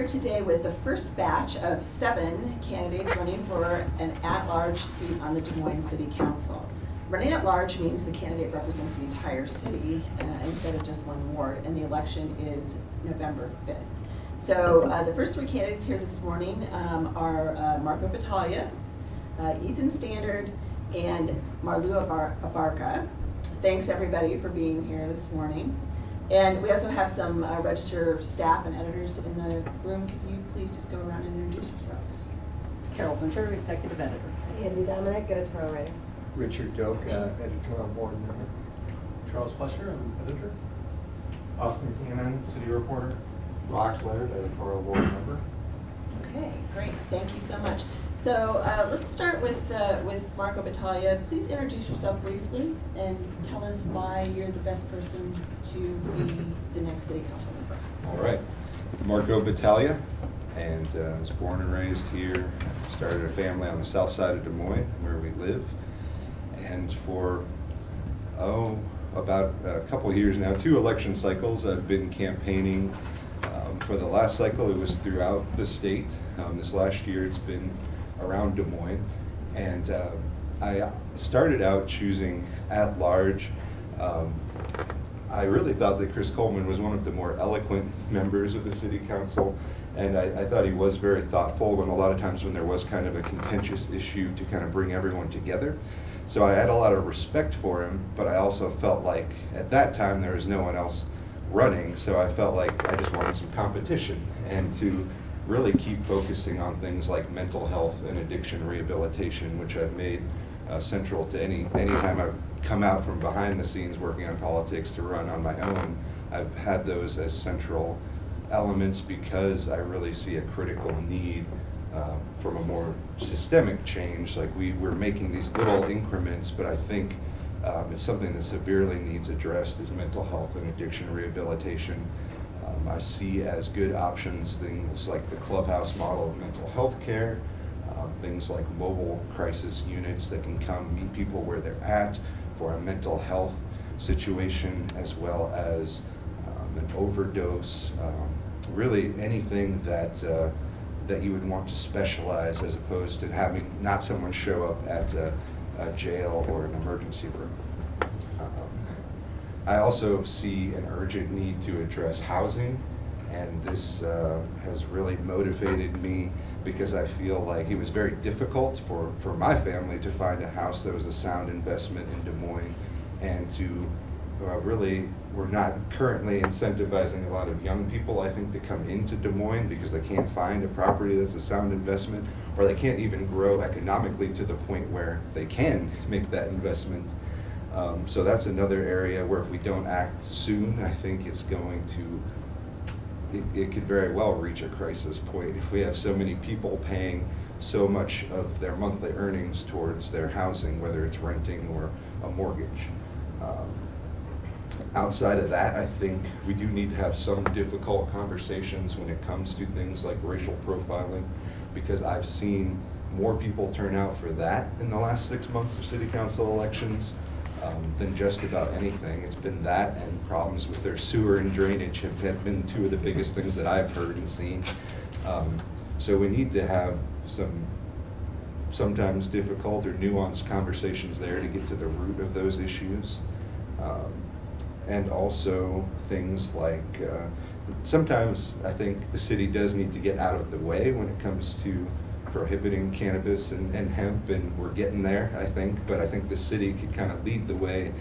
today with the first batch of 7 candidates running for an at-large seat on the Des Moines City Council. Running at large means the candidate represents the entire city instead of just one ward, and the election is November 5th. So the first 3 candidates here this morning are Marlu Battaglia, Ethan Standard, and Marlu Abarca. Thanks everybody for being here this morning. And we also have some registered staff and editors in the room. Could you please just go around and introduce yourselves? Carol Winter, Executive Editor. Andy Dominic, editorial writer. Richard Doak, editorial board member. Charles Fletcher, I'm editor. Austin Tiemann, city reporter. Rox Laird, editorial board member. Okay, great. Thank you so much. So let's start with Marlu Battaglia. Please introduce yourself briefly and tell us why you're the best person to be the next city council member. All right, Marlu Battaglia, and was born and raised here. Started a family on the south side of Des Moines, where we live, and for about a couple years now, 2 election cycles, I've been campaigning. For the last cycle, it was throughout the state. This last year, it's been around Des Moines, and I started out choosing at large. I really thought that Chris Coleman was one of the more eloquent members of the city council, and I thought he was very thoughtful when a lot of times when there was kind of a contentious issue to kind of bring everyone together. So I had a lot of respect for him, but I also felt like at that time there was no one else running, so I felt like I just wanted some competition and to really keep focusing on things like mental health and addiction rehabilitation, which I've made central to any time I've come out from behind the scenes working on politics to run on my own. I've had those as central elements because I really see a critical need from a more systemic change. Like we're making these little increments, but I think it's something that severely needs addressed is mental health and addiction rehabilitation. I see as good options things like the clubhouse model of mental health care, things like mobile crisis units that can come meet people where they're at for a mental health situation, as well as an overdose, really anything that you would want to specialize as opposed to having not someone show up at a jail or an emergency room. I also see an urgent need to address housing, and this has really motivated me because I feel like it was very difficult for my family to find a house that was a sound investment in Des Moines, and to really, we're not currently incentivizing a lot of young people, I think, to come into Des Moines because they can't find a property that's a sound investment, or they can't even grow economically to the point where they can make that investment. So that's another area where if we don't act soon, I think it's going to, it could very well reach a crisis point if we have so many people paying so much of their monthly earnings towards their housing, whether it's renting or a mortgage. Outside of that, I think we do need to have some difficult conversations when it comes to things like racial profiling, because I've seen more people turn out for that in the last 6 months of city council elections than just about anything. It's been that and problems with their sewer and drainage have been 2 of the biggest things that I've heard and seen. So we need to have some sometimes difficult or nuanced conversations there to get to the root of those issues. And also things like, sometimes I think the city does need to get out of the way when it comes to prohibiting cannabis and hemp, and we're getting there, I think, but I think the city could kind of lead the way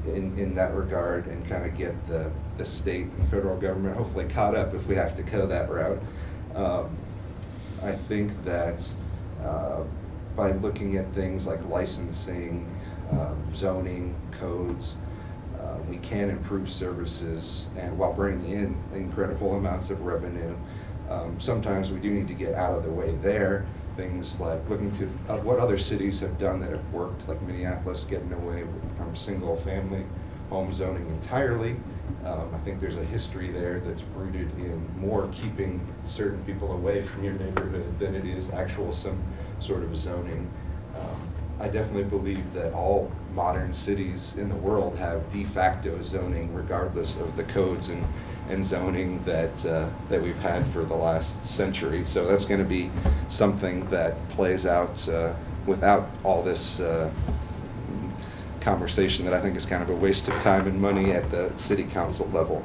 in that regard and kind of get the state and federal government hopefully caught up if we have to go that route. I think that by looking at things like licensing, zoning, codes, we can improve services, and while bringing in incredible amounts of revenue. Sometimes we do need to get out of the way there. Things like looking to what other cities have done that have worked, like Minneapolis getting away from single family home zoning entirely. I think there's a history there that's rooted in more keeping certain people away from your neighborhood than it is actual some sort of zoning. I definitely believe that all modern cities in the world have de facto zoning regardless of the codes and and zoning that we've had for the last century. So that's going to be something that plays out without all this conversation that I think is kind of a waste of time and money at the city council level.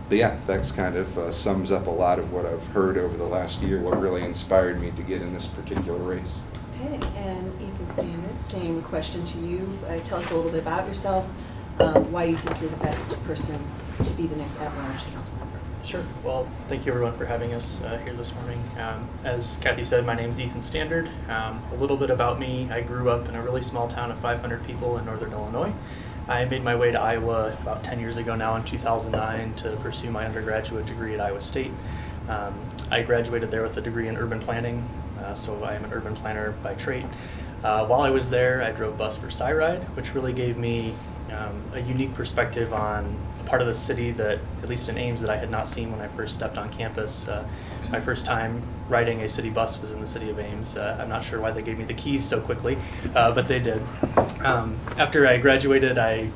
But yeah, that's kind of sums up a lot of what I've heard over the last year, what really inspired me to get in this particular race. Okay, and Ethan Standard, same question to you. Tell us a little bit about yourself, why you think you're the best person to be the next at-large council member. Sure. Well, thank you everyone for having us here this morning. As Kathy said, my name's Ethan Standard. A little bit about me: I grew up in a really small town of 500 people in northern Illinois. I made my way to Iowa about 10 years ago now in 2009 to pursue my undergraduate degree at Iowa State. I graduated there with a degree in urban planning, so I am an urban planner by trade. While I was there, I drove bus for SciRide, which really gave me a unique perspective on a part of the city that, at least in Ames, that I had not seen when I first stepped on campus. My first time riding a city bus was in the city of Ames. I'm not sure why they gave me the keys so quickly, but they did. After I graduated, I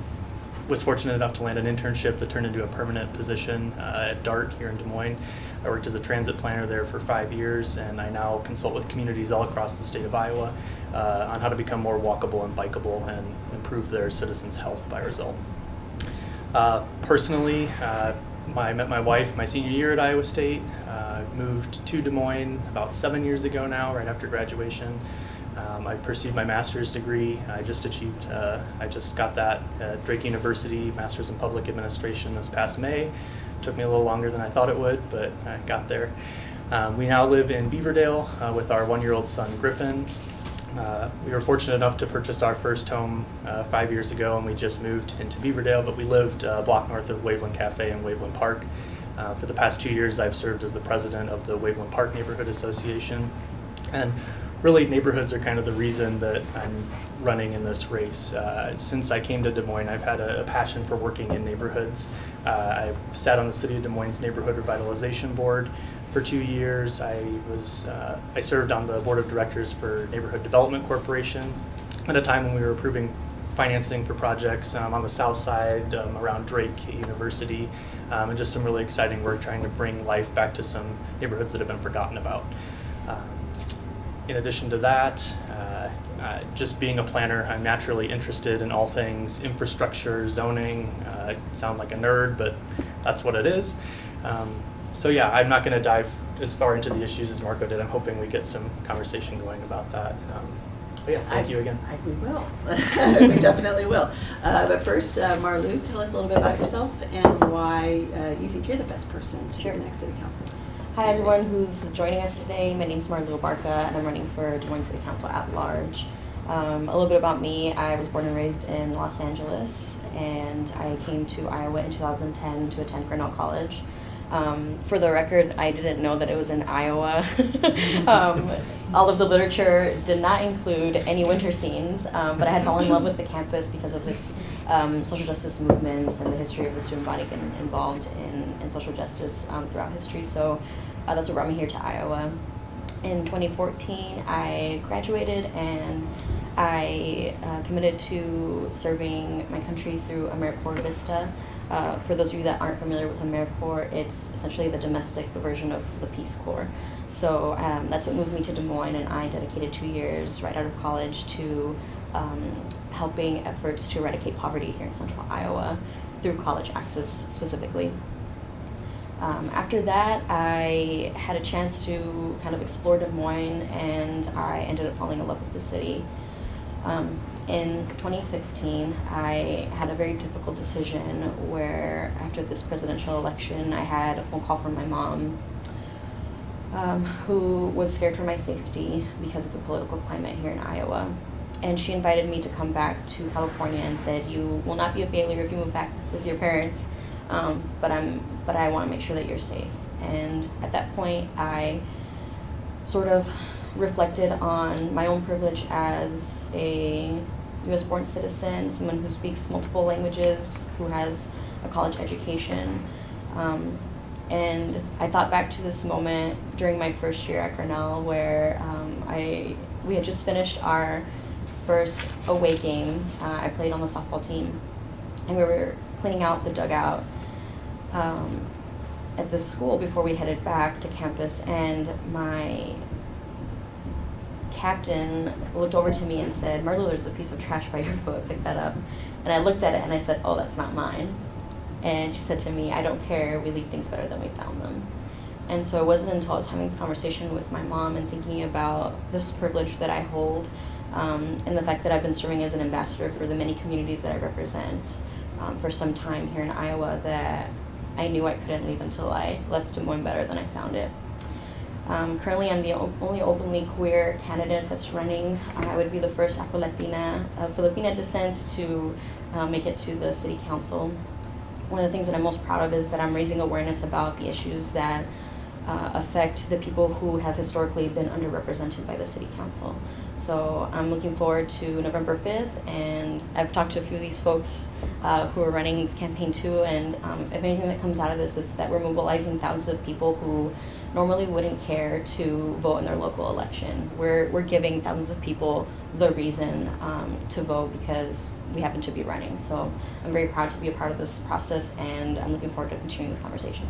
was fortunate enough to land an internship that turned into a permanent position at DART here in Des Moines. I worked as a transit planner there for 5 years, and I now consult with communities all across the state of Iowa on how to become more walkable and bikeable and improve their citizens' health by result. Personally, I met my wife my senior year at Iowa State, moved to Des Moines about 7 years ago now, right after graduation. I pursued my master's degree. I just got that at Drake University, Master's in Public Administration this past May. Took me a little longer than I thought it would, but I got there. We now live in Beaverdale with our 1-year-old son, Griffin. We were fortunate enough to purchase our first home 5 years ago, and we just moved into Beaverdale, but we lived a block north of Waveland Cafe and Waveland Park. For the past 2 years, I've served as the president of the Waveland Park Neighborhood Association. And really, neighborhoods are kind of the reason that I'm running in this race. Since I came to Des Moines, I've had a passion for working in neighborhoods. I sat on the City of Des Moines Neighborhood Revitalization Board for 2 years. I served on the board of directors for Neighborhood Development Corporation at a time when we were approving financing for projects on the south side around Drake University, and just some really exciting work trying to bring life back to some neighborhoods that have been forgotten about. In addition to that, just being a planner, I'm naturally interested in all things infrastructure, zoning. I sound like a nerd, but that's what it is. So yeah, I'm not going to dive as far into the issues as Marco did. I'm hoping we get some conversation going about that. But yeah, thank you again. We will. We definitely will. But first, Marlu, tell us a little bit about yourself and why you think you're the best person to be the next city council. Hi everyone who's joining us today. My name's Marlu Abarca and I'm running for Des Moines City Council at large. A little bit about me: I was born and raised in Los Angeles, and I came to Iowa in 2010 to attend Grinnell College. For the record, I didn't know that it was in Iowa. All of the literature did not include any winter scenes, but I had fallen in love with the campus because of its social justice movements and the history of the student body getting involved in social justice throughout history. So that's what brought me here to Iowa. In 2014, I graduated and I committed to serving my country through AmeriCorps Vista. For those of you that aren't familiar with AmeriCorps, it's essentially the domestic version of the Peace Corps. So that's what moved me to Des Moines, and I dedicated 2 years right out of college to helping efforts to eradicate poverty here in central Iowa through college access specifically. After that, I had a chance to kind of explore Des Moines, and I ended up falling in love with the city. In 2016, I had a very difficult decision where after this presidential election, I had a phone call from my mom, who was scared for my safety because of the political climate here in Iowa. And she invited me to come back to California and said, "You will not be a failure if you move back with your parents, but I want to make sure that you're safe." And at that point, I sort of reflected on my own privilege as a US-born citizen, someone who speaks multiple languages, who has a college education. And I thought back to this moment during my first year at Grinnell where we had just finished our first away game. I played on the softball team, and we were cleaning out the dugout at the school before we headed back to campus, and my captain looked over to me and said, "Marlu, there's a piece of trash by your foot, pick that up." And I looked at it and I said, "Oh, that's not mine." And she said to me, "I don't care, we leave things better than we found them." And so it wasn't until I was having this conversation with my mom and thinking about this privilege that I hold, and the fact that I've been serving as an ambassador for the many communities that I represent for some time here in Iowa, that I knew I couldn't leave until I left Des Moines better than I found it. Currently, I'm the only openly queer candidate that's running. I would be the first Afro-Latina of Filipina descent to make it to the city council. One of the things that I'm most proud of is that I'm raising awareness about the issues that affect the people who have historically been underrepresented by the city council. So I'm looking forward to November 5th, and I've talked to a few of these folks who are running this campaign too, and if anything that comes out of this, it's that we're mobilizing thousands of people who normally wouldn't care to vote in their local election. We're giving thousands of people the reason to vote because we happen to be running. So I'm very proud to be a part of this process, and I'm looking forward to continuing this conversation.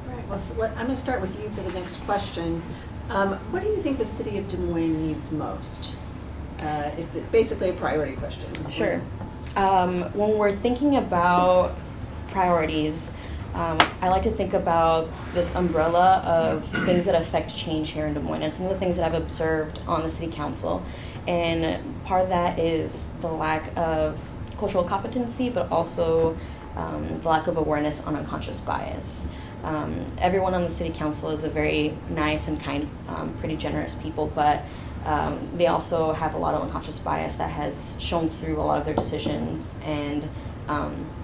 All right, well, so I'm going to start with you for the next question. What do you think the city of Des Moines needs most? Basically a priority question. Sure. When we're thinking about priorities, I like to think about this umbrella of things that affect change here in Des Moines, and some of the things that I've observed on the city council. And part of that is the lack of cultural competency, but also the lack of awareness on unconscious bias. Everyone on the city council is a very nice and kind, pretty generous people, but they also have a lot of unconscious bias that has shown through a lot of their decisions, and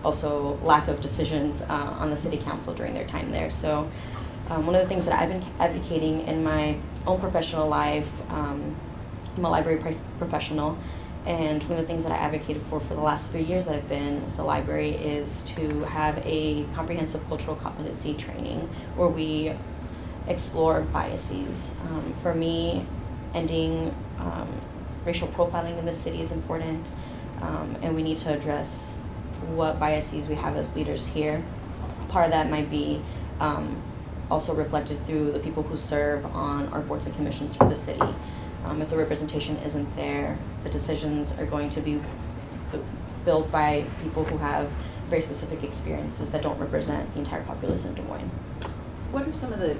also lack of decisions on the city council during their time there. So one of the things that I've been advocating in my own professional life, I'm a library professional, and one of the things that I advocated for the last 3 years that I've been with the library is to have a comprehensive cultural competency training where we explore biases. For me, ending racial profiling in the city is important, and we need to address what biases we have as leaders here. Part of that might be also reflected through the people who serve on our boards and commissions for the city. If the representation isn't there, the decisions are going to be built by people who have very specific experiences that don't represent the entire populace in Des Moines. What are some of the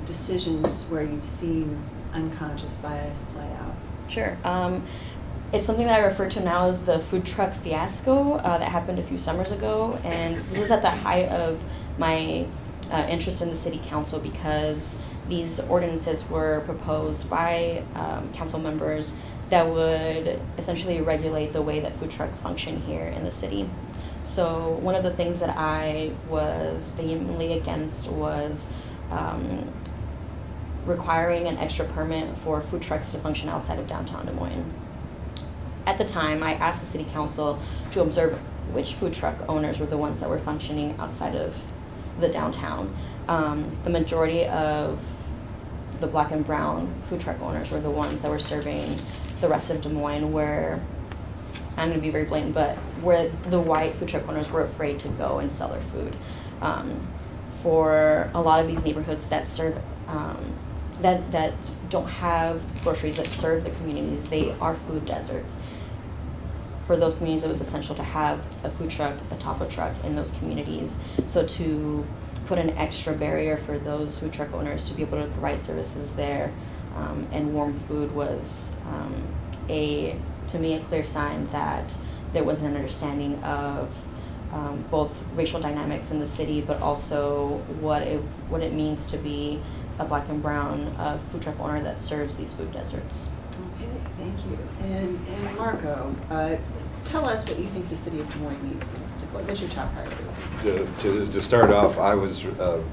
decisions where you've seen unconscious bias play out? Sure. It's something that I refer to now as the food truck fiasco that happened a few summers ago, and this was at the height of my interest in the city council because these ordinances were proposed by council members that would essentially regulate the way that food trucks function here in the city. So one of the things that I was vehemently against was requiring an extra permit for food trucks to function outside of downtown Des Moines. At the time, I asked the city council to observe which food truck owners were the ones that were functioning outside of the downtown. The majority of the black and brown food truck owners were the ones that were serving the rest of Des Moines, where, I'm going to be very blatant, but where the white food truck owners were afraid to go and sell their food. For a lot of these neighborhoods that serve, that don't have groceries that serve the communities, they are food deserts. For those communities, it was essential to have a food truck, a taco truck in those communities. So to put an extra barrier for those food truck owners to be able to provide services there and warm food was to me a clear sign that there wasn't an understanding of both racial dynamics in the city, but also what it means to be a black and brown food truck owner that serves these food deserts. Okay, thank you. And Marco, tell us what you think the city of Des Moines needs most. What was your top priority? To start off, I was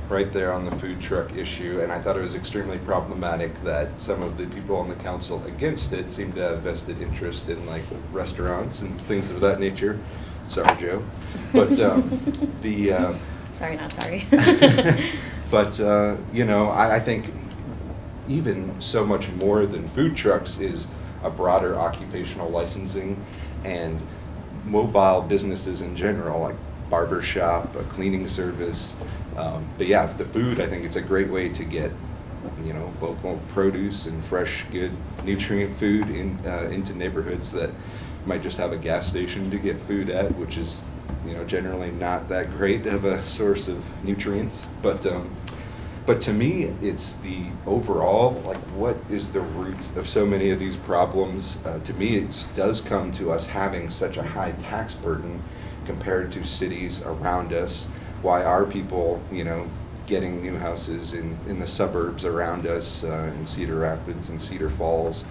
right there on the food truck issue, and I thought it was extremely problematic that some of the people on the council against it seemed to have vested interest in like restaurants and things of that nature. Sorry, Joe. But Sorry, not sorry. But, I think even so much more than food trucks is a broader occupational licensing and mobile businesses in general, like barber shop, a cleaning service. But yeah, the food, I think it's a great way to get, you know, local produce and fresh, good, nutrient food into neighborhoods that might just have a gas station to get food at, which is, you know, generally not that great of a source of nutrients. But to me, it's the overall, like, what is the root of so many of these problems? To me, it does come to us having such a high tax burden compared to cities around us. Why are people, you know, getting new houses in the suburbs around us, in Cedar Rapids and Cedar Falls,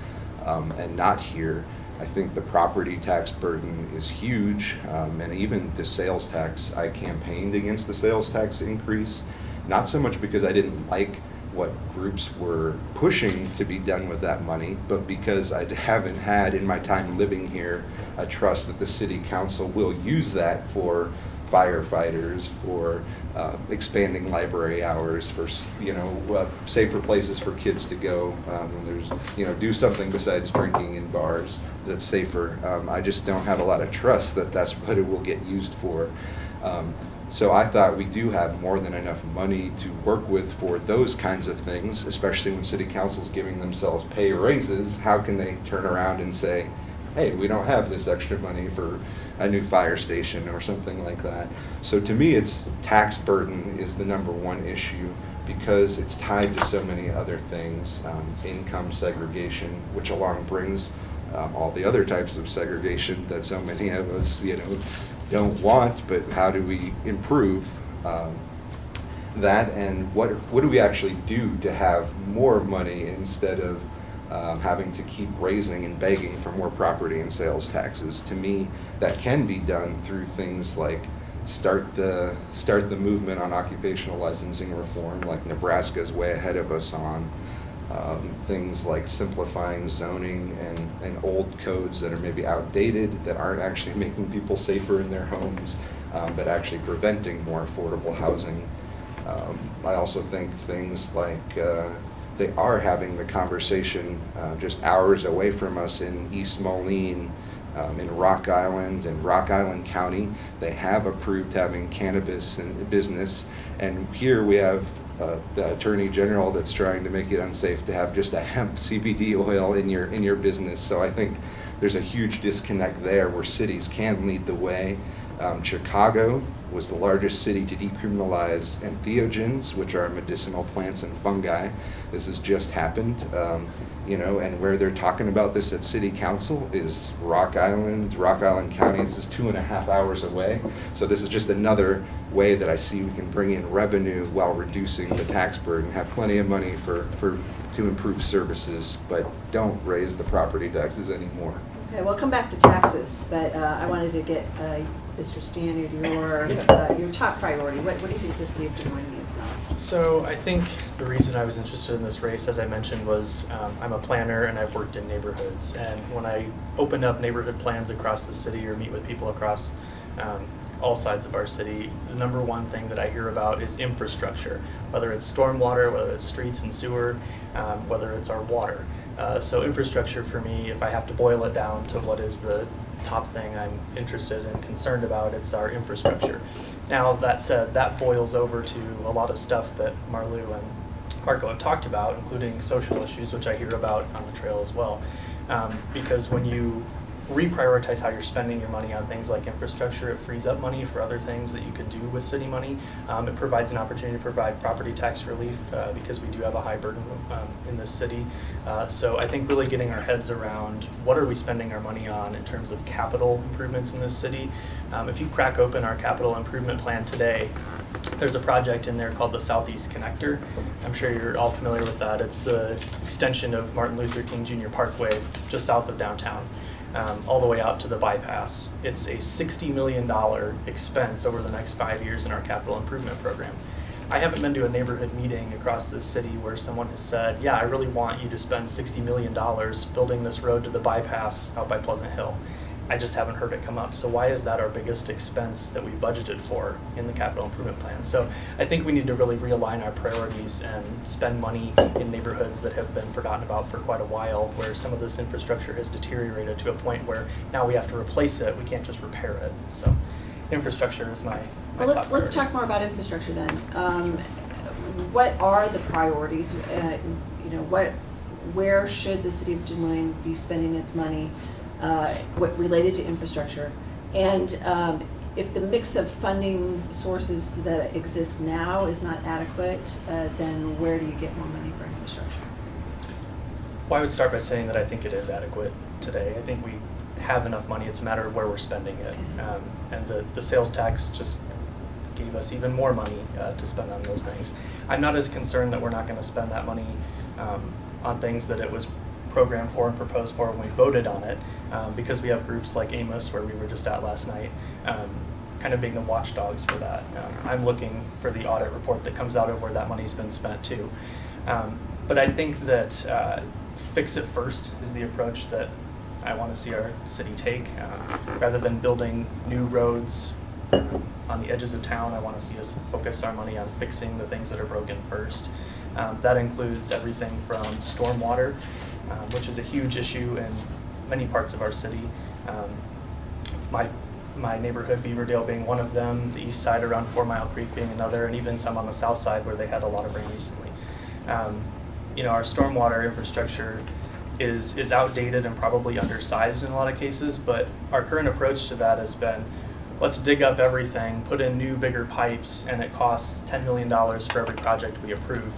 and not here? I think the property tax burden is huge, and even the sales tax. I campaigned against the sales tax increase, not so much because I didn't like what groups were pushing to be done with that money, but because I haven't had in my time living here a trust that the city council will use that for firefighters, for expanding library hours, for, you know, safer places for kids to go when there's, you know, do something besides drinking in bars that's safer. I just don't have a lot of trust that that's what it will get used for. So I thought we do have more than enough money to work with for those kinds of things, especially when city council's giving themselves pay raises. How can they turn around and say, hey, we don't have this extra money for a new fire station or something like that? So to me, it's tax burden is the number one issue because it's tied to so many other things. Income segregation, which along brings all the other types of segregation that so many of us, you know, don't want, but how do we improve that, and what do we actually do to have more money instead of having to keep raising and begging for more property and sales taxes? To me, that can be done through things like start the movement on occupational licensing reform, like Nebraska is way ahead of us on. Things like simplifying zoning and old codes that are maybe outdated, that aren't actually making people safer in their homes, but actually preventing more affordable housing. I also think things like they are having the conversation just hours away from us in East Moline, in Rock Island and Rock Island County. They have approved having cannabis in business, and here we have the Attorney General that's trying to make it unsafe to have just a hemp CBD oil in your business. So I think there's a huge disconnect there where cities can lead the way. Chicago was the largest city to decriminalize entheogens, which are medicinal plants and fungi. This has just happened, you know, and where they're talking about this at City Council is Rock Island County. This is 2.5 hours away. So this is just another way that I see we can bring in revenue while reducing the tax burden, have plenty of money to improve services, but don't raise the property taxes anymore. Okay, we'll come back to taxes, but I wanted to get Mr. Stannard, your top priority. What do you think the city of Des Moines needs most? So I think the reason I was interested in this race, as I mentioned, was I'm a planner and I've worked in neighborhoods. And when I open up neighborhood plans across the city or meet with people across all sides of our city, the number one thing that I hear about is infrastructure, whether it's stormwater, whether it's streets and sewer, whether it's our water. So infrastructure for me, if I have to boil it down to what is the top thing I'm interested and concerned about, it's our infrastructure. Now, that said, that boils over to a lot of stuff that Marlu and Marco have talked about, including social issues, which I hear about on the trail as well. Because when you reprioritize how you're spending your money on things like infrastructure, it frees up money for other things that you could do with city money. It provides an opportunity to provide property tax relief because we do have a high burden in this city. So I think really getting our heads around what are we spending our money on in terms of capital improvements in this city. If you crack open our capital improvement plan today, there's a project in there called the Southeast Connector. I'm sure you're all familiar with that. It's the extension of Martin Luther King Jr. Parkway just south of downtown. All the way out to the bypass. It's a $60 million expense over the next 5 years in our capital improvement program. I haven't been to a neighborhood meeting across this city where someone has said, yeah, I really want you to spend $60 million building this road to the bypass out by Pleasant Hill. I just haven't heard it come up. So why is that our biggest expense that we budgeted for in the capital improvement plan? So I think we need to really realign our priorities and spend money in neighborhoods that have been forgotten about for quite a while, where some of this infrastructure has deteriorated to a point where now we have to replace it. We can't just repair it. So infrastructure is my Well, let's talk more about infrastructure then. What are the priorities? Where should the city of Des Moines be spending its money what related to infrastructure? And if the mix of funding sources that exist now is not adequate, then where do you get more money for infrastructure? Well, I would start by saying that I think it is adequate today. I think we have enough money. It's a matter of where we're spending it. And the sales tax just gave us even more money to spend on those things. I'm not as concerned that we're not going to spend that money on things that it was programmed for and proposed for when we voted on it, because we have groups like Amos, where we were just at last night, kind of being the watchdogs for that. I'm looking for the audit report that comes out of where that money's been spent too. But I think that fix it first is the approach that I want to see our city take. Rather than building new roads on the edges of town, I want to see us focus our money on fixing the things that are broken first. That includes everything from stormwater, which is a huge issue in many parts of our city. My neighborhood, Beaverdale being one of them, the east side around 4 Mile Creek being another, and even some on the south side where they had a lot of rain recently. Our stormwater infrastructure is outdated and probably undersized in a lot of cases, but our current approach to that has been, let's dig up everything, put in new, bigger pipes, and it costs $10 million for every project we approve.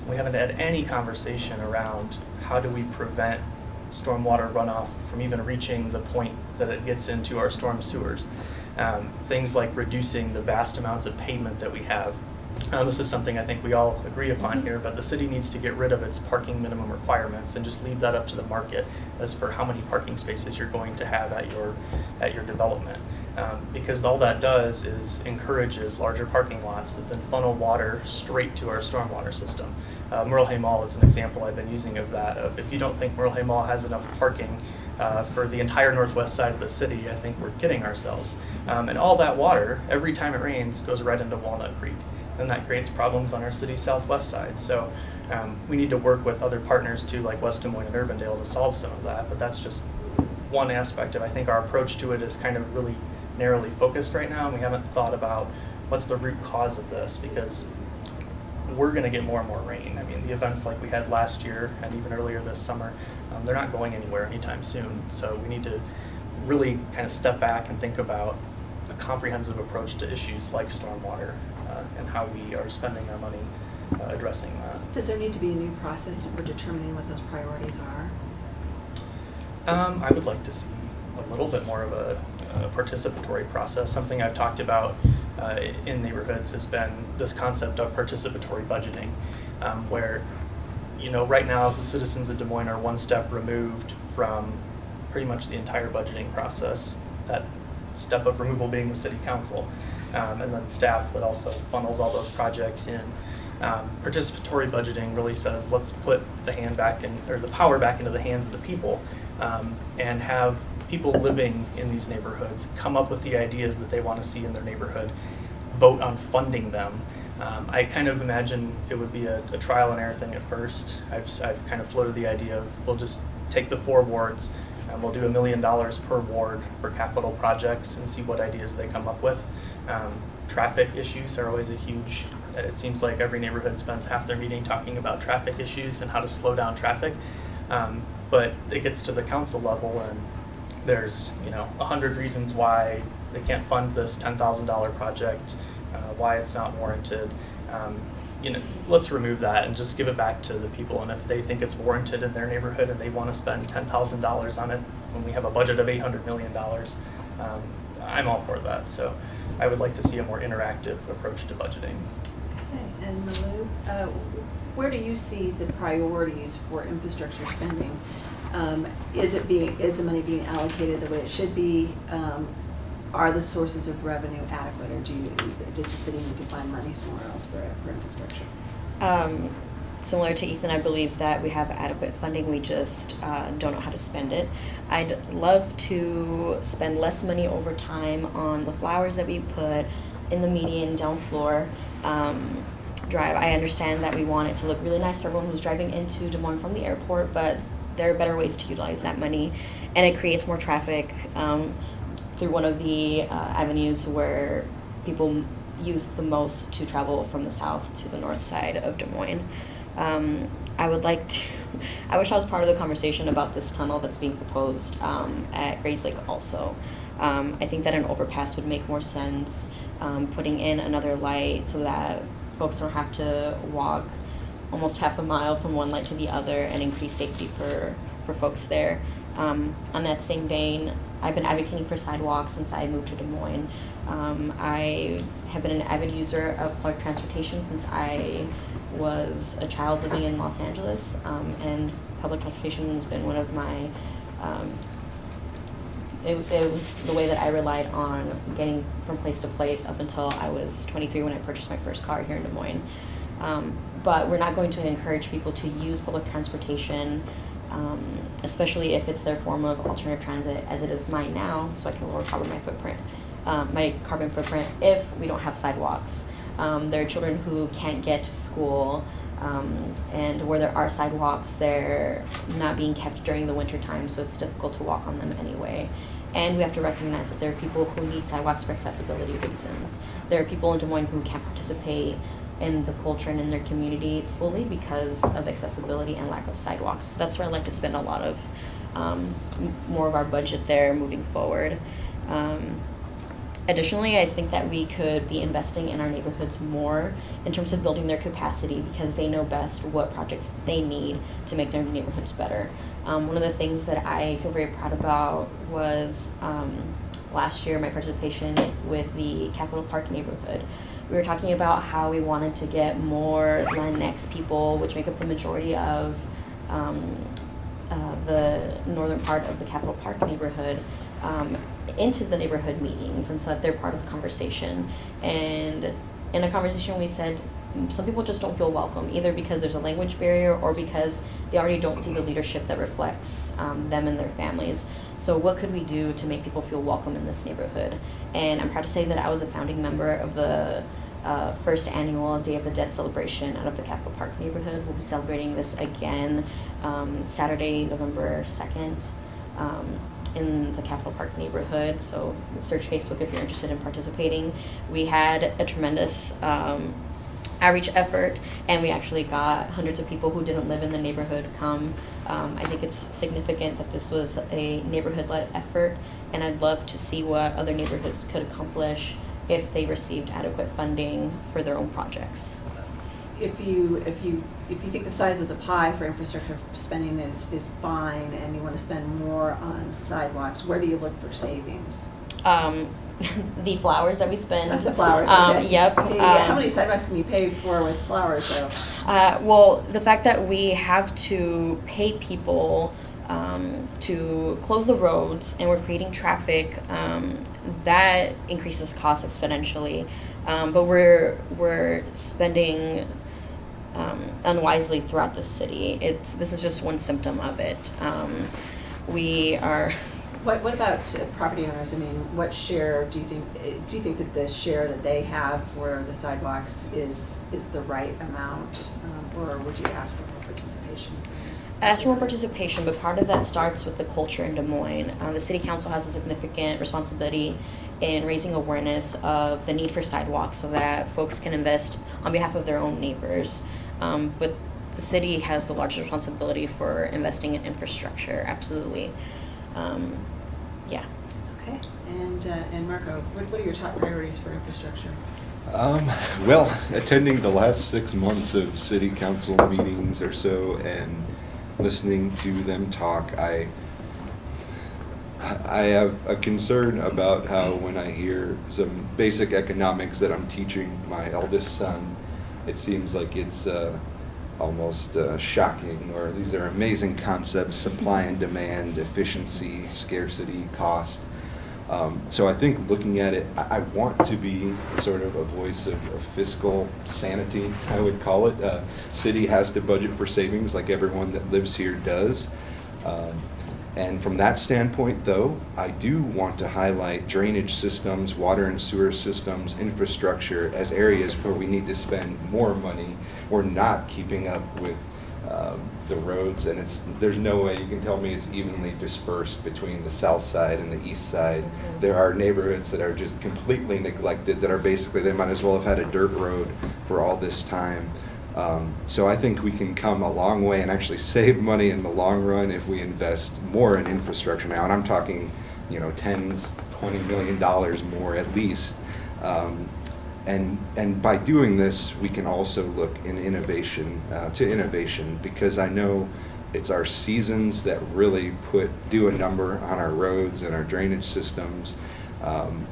We haven't had any conversation around how do we prevent stormwater runoff from even reaching the point that it gets into our storm sewers. Things like reducing the vast amounts of pavement that we have. This is something I think we all agree upon here, but the city needs to get rid of its parking minimum requirements and just leave that up to the market as for how many parking spaces you're going to have at your development. Because all that does is encourages larger parking lots that then funnel water straight to our stormwater system. Merle Hay Mall is an example I've been using of that. If you don't think Merle Hay Mall has enough parking for the entire northwest side of the city, I think we're kidding ourselves. And all that water, every time it rains, goes right into Walnut Creek. And that creates problems on our city's southwest side. So we need to work with other partners too, like West Des Moines and Urbandale, to solve some of that. But that's just one aspect of, I think our approach to it is kind of really narrowly focused right now. And we haven't thought about what's the root cause of this, because we're going to get more and more rain. I mean, the events like we had last year and even earlier this summer, they're not going anywhere anytime soon. So we need to really kind of step back and think about a comprehensive approach to issues like stormwater and how we are spending our money addressing that. Does there need to be a new process for determining what those priorities are? I would like to see a little bit more of a participatory process. Something I've talked about in neighborhoods has been this concept of participatory budgeting, where right now the citizens of Des Moines are one step removed from pretty much the entire budgeting process. That step of removal being the city council, and then staff that also funnels all those projects in. Participatory budgeting really says, let's put the power back into the hands of the people, and have people living in these neighborhoods come up with the ideas that they want to see in their neighborhood, vote on funding them. I kind of imagine it would be a trial and error thing at first. I've kind of floated the idea of, we'll just take the 4 wards and we'll do $1 million per ward for capital projects and see what ideas they come up with. Traffic issues are always a huge, it seems like every neighborhood spends half their meeting talking about traffic issues and how to slow down traffic. But it gets to the council level and there's 100 reasons why they can't fund this $10,000 project, why it's not warranted. Let's remove that and just give it back to the people. And if they think it's warranted in their neighborhood and they want to spend $10,000 on it when we have a budget of $800 million, I'm all for that. So I would like to see a more interactive approach to budgeting. Okay, and Marlu, where do you see the priorities for infrastructure spending? Is the money being allocated the way it should be? Are the sources of revenue adequate, or does the city need to find money somewhere else for infrastructure? Similar to Ethan, I believe that we have adequate funding, we just don't know how to spend it. I'd love to spend less money over time on the flowers that we put in the median down floor drive. I understand that we want it to look really nice for everyone who's driving into Des Moines from the airport, but there are better ways to utilize that money, and it creates more traffic through one of the avenues where people used the most to travel from the south to the north side of Des Moines. I wish I was part of the conversation about this tunnel that's being proposed at Grays Lake also. I think that an overpass would make more sense, putting in another light so that folks don't have to walk almost half a mile from one light to the other, and increase safety for folks there. On that same vein, I've been advocating for sidewalks since I moved to Des Moines. I have been an avid user of public transportation since I was a child living in Los Angeles, and public transportation has been one of my, it was the way that I relied on getting from place to place up until I was 23 when I purchased my first car here in Des Moines. But we're not going to encourage people to use public transportation, especially if it's their form of alternative transit, as it is mine now, so I can lower my carbon footprint if we don't have sidewalks. There are children who can't get to school, and where there are sidewalks, they're not being kept during the winter time, so it's difficult to walk on them anyway. And we have to recognize that there are people who need sidewalks for accessibility reasons. There are people in Des Moines who can't participate in the culture and in their community fully because of accessibility and lack of sidewalks. So that's where I'd like to spend a lot of more of our budget there moving forward. Additionally, I think that we could be investing in our neighborhoods more in terms of building their capacity, because they know best what projects they need to make their neighborhoods better. One of the things that I feel very proud about was last year my participation with the Capitol Park neighborhood. We were talking about how we wanted to get more Latinx people, which make up the majority of the northern part of the Capitol Park neighborhood, into the neighborhood meetings, and so that they're part of the conversation. And in a conversation we said some people just don't feel welcome, either because there's a language barrier or because they already don't see the leadership that reflects them and their families. So what could we do to make people feel welcome in this neighborhood? And I'm proud to say that I was a founding member of the first annual Day of the Dead celebration out of the Capitol Park neighborhood. We'll be celebrating this again Saturday, November 2nd. In the Capitol Park neighborhood, so search Facebook if you're interested in participating. We had a tremendous outreach effort, and we actually got hundreds of people who didn't live in the neighborhood come. I think it's significant that this was a neighborhood-led effort, and I'd love to see what other neighborhoods could accomplish if they received adequate funding for their own projects. If you think the size of the pie for infrastructure spending is fine, and you want to spend more on sidewalks, where do you look for savings? The flowers that we spend. The flowers, okay. Yep. How many sidewalks can you pay for with flowers, though? Well, the fact that we have to pay people to close the roads, and we're creating traffic, that increases costs exponentially. But we're spending unwisely throughout the city. This is just one symptom of it. We are. What about property owners? I mean, what share do you think that the share that they have for the sidewalks is the right amount, or would you ask for more participation? I ask for more participation, but part of that starts with the culture in Des Moines. The city council has a significant responsibility in raising awareness of the need for sidewalks so that folks can invest on behalf of their own neighbors. But the city has the largest responsibility for investing in infrastructure, absolutely. Yeah. Okay, and Marco, what are your top priorities for infrastructure? Well, attending the last 6 months of city council meetings or so and listening to them talk, I have a concern about how when I hear some basic economics that I'm teaching my eldest son, it seems like it's almost shocking, or these are amazing concepts: supply and demand, efficiency, scarcity, cost. So I think looking at it, I want to be sort of a voice of fiscal sanity, I would call it. City has to budget for savings like everyone that lives here does. And from that standpoint, though, I do want to highlight drainage systems, water and sewer systems, infrastructure as areas where we need to spend more money. We're not keeping up with the roads, and there's no way you can tell me it's evenly dispersed between the south side and the east side. Mhm. There are neighborhoods that are just completely neglected, that are basically, they might as well have had a dirt road for all this time. So I think we can come a long way and actually save money in the long run if we invest more in infrastructure now. And I'm talking, tens, $20 million more at least. And by doing this, we can also look in innovation, because I know it's our seasons that really do a number on our roads and our drainage systems.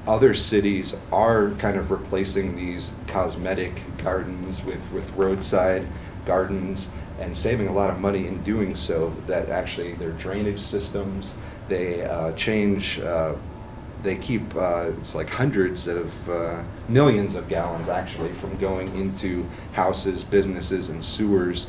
Other cities are kind of replacing these cosmetic gardens with roadside gardens and saving a lot of money in doing so, that actually their drainage systems, they keep, it's like hundreds of millions of gallons actually from going into houses, businesses, and sewers.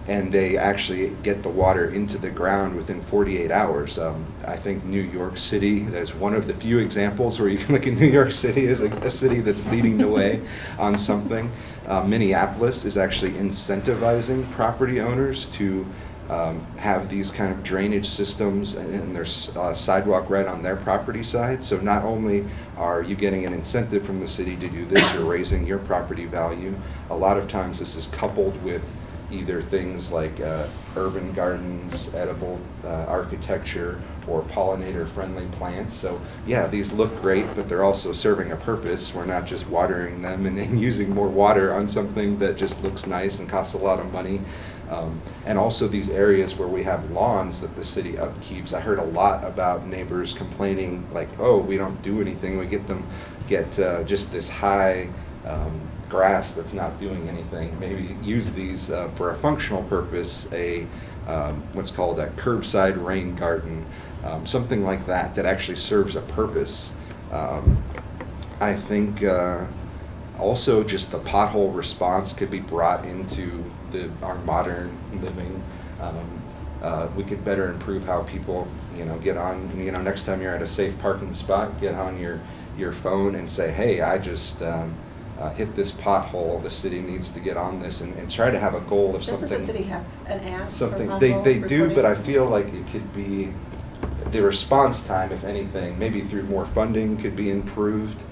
And they actually get the water into the ground within 48 hours. I think New York City, that's one of the few examples where you can look at New York City as a city that's leading the way on something. Minneapolis is actually incentivizing property owners to have these kind of drainage systems, and there's sidewalk right on their property side. So not only are you getting an incentive from the city to do this, you're raising your property value. A lot of times this is coupled with either things like urban gardens, edible architecture, or pollinator-friendly plants. So yeah, these look great, but they're also serving a purpose. We're not just watering them and using more water on something that just looks nice and costs a lot of money. And also these areas where we have lawns that the city upkeeps. I heard a lot about neighbors complaining like, oh, we don't do anything. We get just this high grass that's not doing anything. Maybe use these for a functional purpose, what's called a curbside rain garden, something like that actually serves a purpose. I think also just the pothole response could be brought into our modern living. We could better improve how people, get on, next time you're at a safe parking spot, get on your phone and say, hey, I just hit this pothole, the city needs to get on this, and try to have a goal of something. Doesn't the city have an app for Something, pothole they do, reporting? but I feel like it could be, the response time, if anything, maybe through more funding, could be improved.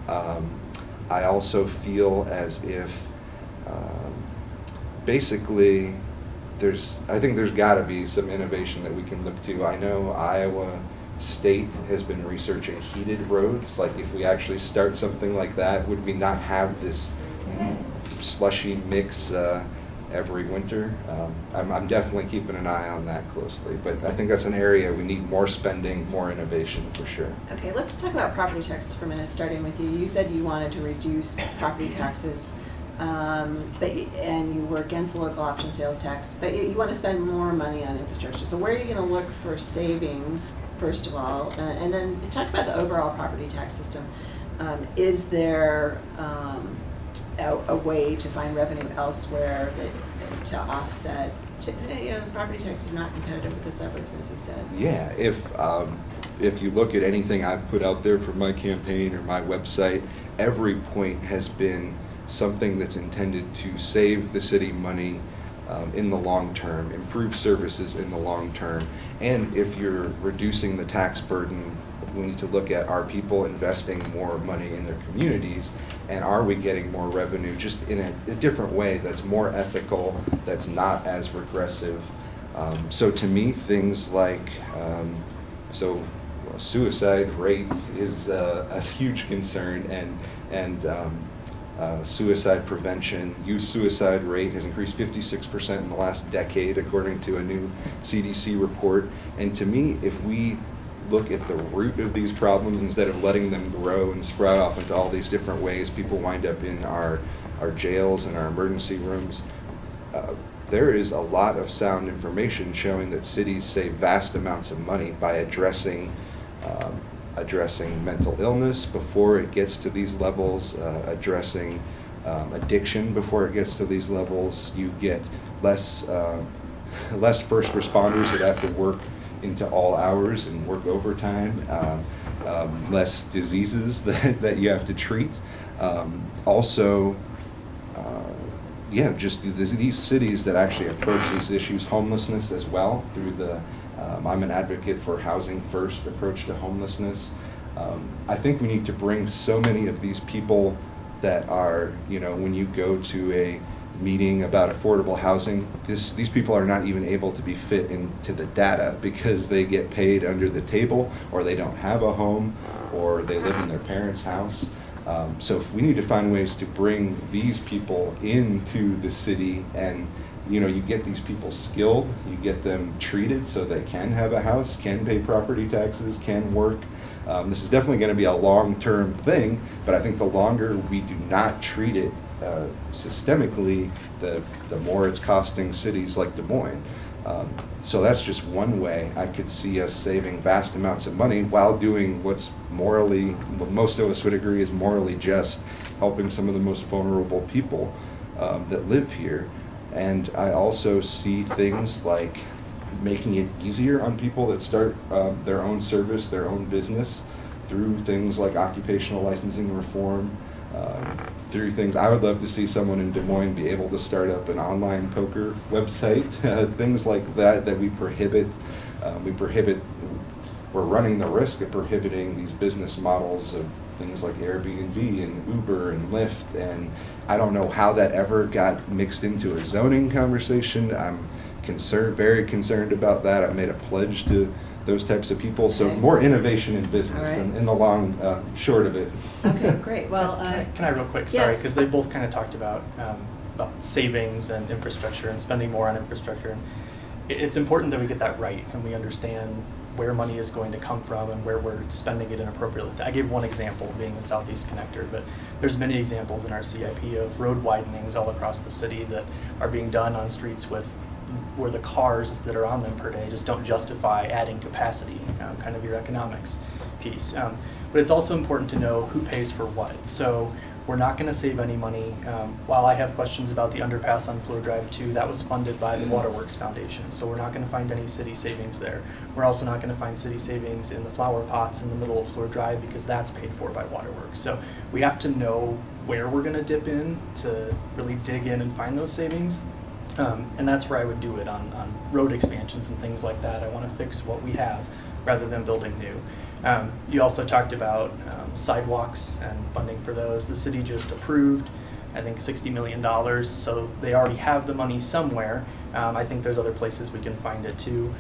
I also feel as if basically I think there's got to be some innovation that we can look to. I know Iowa State has been researching heated roads. Like if we actually start something like that, would we not have this slushy mix every winter? I'm definitely keeping an eye on that closely, but I think that's an area we need more spending, more innovation for sure. Okay, let's talk about property taxes for a minute, starting with you. You said you wanted to reduce property taxes, and you were against the local option sales tax, but you want to spend more money on infrastructure. So where are you going to look for savings, first of all? And then talk about the overall property tax system. Is there a way to find revenue elsewhere to offset? The property taxes are not competitive with the suburbs, as you said. Yeah, if you look at anything I've put out there for my campaign or my website, every point has been something that's intended to save the city money in the long term, improve services in the long term. And if you're reducing the tax burden, we need to look at, are people investing more money in their communities, and are we getting more revenue just in a different way that's more ethical, that's not as regressive. So to me, things like, suicide rate is a huge concern, and suicide prevention, youth suicide rate has increased 56% in the last decade, according to a new CDC report. And to me, if we look at the root of these problems instead of letting them grow and sprout off into all these different ways, people wind up in our jails and our emergency rooms. There is a lot of sound information showing that cities save vast amounts of money by addressing mental illness before it gets to these levels, addressing addiction before it gets to these levels. You get less first responders that have to work into all hours and work overtime, less diseases that you have to treat. Also, yeah, just these cities that actually approach these issues, homelessness as well, through the, I'm an advocate for housing first approach to homelessness. I think we need to bring so many of these people that are, when you go to a meeting about affordable housing, these people are not even able to be fit into the data because they get paid under the table, or they don't have a home, or they live in their parents' house. So if we need to find ways to bring these people into the city, and you get these people skilled, you get them treated so they can have a house, can pay property taxes, can work. This is definitely going to be a long-term thing, but I think the longer we do not treat it systemically, the more it's costing cities like Des Moines. So that's just one way I could see us saving vast amounts of money while doing what's morally, what most of us would agree is morally just, helping some of the most vulnerable people that live here. And I also see things like making it easier on people that start their own service, their own business, through things like occupational licensing reform, through things. I would love to see someone in Des Moines be able to start up an online poker website, things like that we prohibit. We're running the risk of prohibiting these business models of things like Airbnb and Uber and Lyft, and I don't know how that ever got mixed into a zoning conversation. I'm very concerned about that. I made a pledge to those types of people. So Okay. more innovation in business All right. in the long short of it. Okay, great. Well, Can I real quick, sorry, yes. because they both kind of talked about savings and infrastructure and spending more on infrastructure. It's important that we get that right and we understand where money is going to come from and where we're spending it inappropriately. I gave one example being the Southeast Connector, but there's many examples in our CIP of road widenings all across the city that are being done on streets where the cars that are on them per day just don't justify adding capacity, kind of your economics piece. But it's also important to know who pays for what. So we're not going to save any money. While I have questions about the underpass on Fleur Drive 2, that was funded by the Waterworks Foundation, so we're not going to find any city savings there. We're also not going to find city savings in the flower pots in the middle of Fleur Drive because that's paid for by Waterworks. So we have to know where we're going to dip in to really dig in and find those savings. And that's where I would do it on road expansions and things like that. I want to fix what we have rather than building new. You also talked about sidewalks and funding for those. The city just approved, I think, $60 million, so they already have the money somewhere. I think there's other places we can find it too.